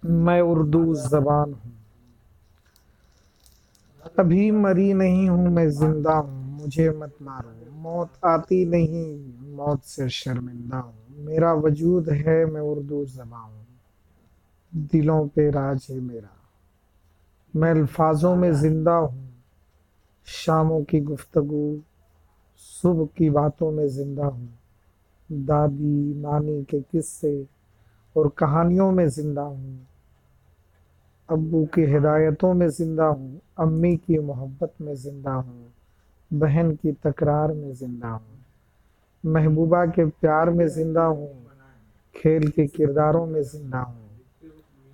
میں اردو زبان ہوں، ابھی مری نہیں ہوں، میں زندہ ہوں، مجھے مت مارو، موت آتی نہیں، موت سے شرمندہ ہوں، میرا وجود ہے، میں اردو زبان ہوں، دلوں پہ راج ہے میرا، میں الفاظوں میں زندہ ہوں، شاموں کی گفتگو، صبح کی باتوں میں زندہ ہوں، دادی نانی کے قصے اور کہانیوں میں زندہ ہوں، ابو کی ہدایتوں میں زندہ ہوں، امی کی محبت میں زندہ ہوں، بہن کی تکرار میں زندہ ہوں، محبوبہ کے پیار میں زندہ ہوں، کھیل کے کرداروں میں زندہ ہوں،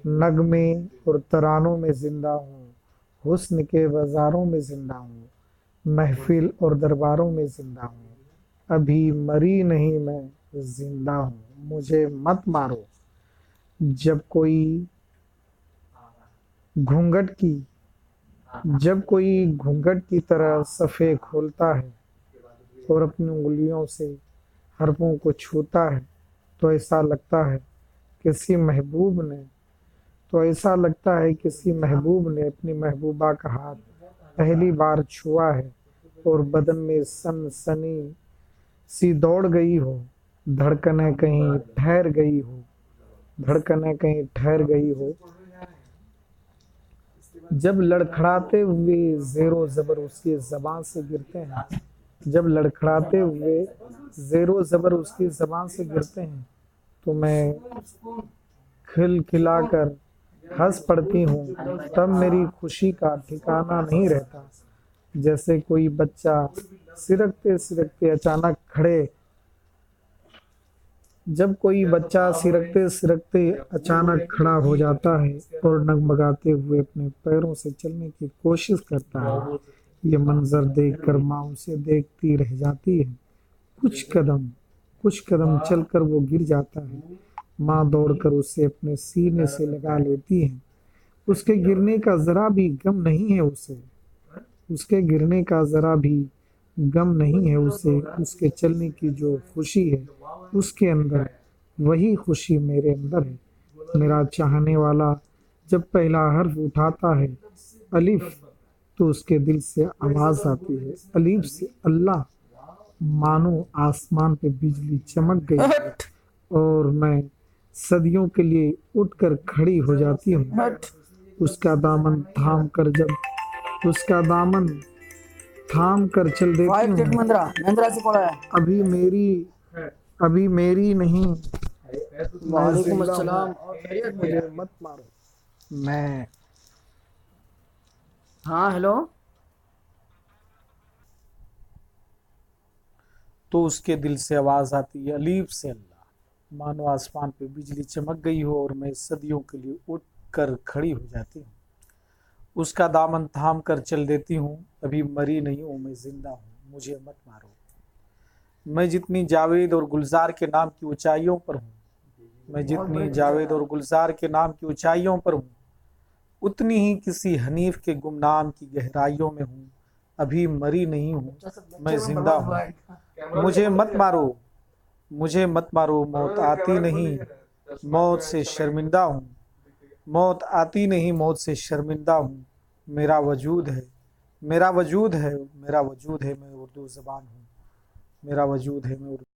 نغمے اور ترانوں میں زندہ ہوں، حسن کے بازاروں میں زندہ ہوں، محفل اور درباروں میں زندہ ہوں، ابھی مری نہیں میں زندہ ہوں، مجھے مت مارو۔ جب کوئی گھونگھٹ کی جب کوئی گھونگھٹ کی طرح صفحے کھولتا ہے اور اپنی انگلیوں سے حرفوں کو چھوتا ہے تو ایسا لگتا ہے کسی محبوب نے اپنی محبوبہ کا ہاتھ پہلی بار چھوا ہے اور بدن میں سن سنی سی دوڑ گئی ہو، دھڑکنیں کہیں ٹھہر گئی ہو، جب لڑکھڑاتے ہوئے زیر و زبر اس کی زبان سے گرتے ہیں تو میں کھل کھلا کر ہنس پڑتی ہوں، تب میری خوشی کا ٹھکانہ نہیں رہتا، جیسے کوئی بچہ سرکتے سرکتے اچانک کھڑا ہو جاتا ہے اور ڈگمگاتے ہوئے اپنے پیروں سے چلنے کی کوشش کرتا ہے، یہ منظر دیکھ کر ماں اسے دیکھتی رہ جاتی ہے، کچھ قدم چل کر وہ گر جاتا ہے، ماں دوڑ کر اسے اپنے سینے سے لگا لیتی ہے، اس کے گرنے کا ذرا بھی غم نہیں ہے اسے، اس کے چلنے کی جو خوشی ہے اس کے اندر، وہی خوشی میرے اندر ہے۔ میرا چاہنے والا جب پہلا حرف اٹھاتا ہے الف، تو اس کے دل سے آواز آتی ہے الف سے اللہ، مانو آسمان پہ بجلی چمک گئی ہے اور میں صدیوں کے لیے اٹھ کر کھڑی ہو جاتی ہوں، اس کا دامن تھام کر چل دیتی ہوں، ابھی میری نہیں میں وعلیکم زندہ ہوں، السلام، اور خیریت ہے؟ مجھے مت مارو۔ میں ہاں ہیلو، تو اس کے دل سے آواز آتی ہے الف سے اللہ، مانو آسمان پہ بجلی چمک گئی ہو اور میں صدیوں کے لیے اٹھ کر کھڑی ہو جاتی ہوں، اس کا دامن تھام کر چل دیتی ہوں، ابھی مری نہیں ہوں میں زندہ ہوں، مجھے مت مارو۔ میں جتنی جاوید اور گلزار کے نام کی اونچائیوں پر ہوں، اتنی ہی کسی حنیف کے گمنام کی گہرائیوں میں ہوں، ابھی مری نہیں ہوں میں زندہ ہوں، مجھے مت مارو، موت آتی نہیں، موت سے شرمندہ ہوں، میرا وجود ہے، میں اردو زبان ہوں، میرا وجود ہے، میں اردو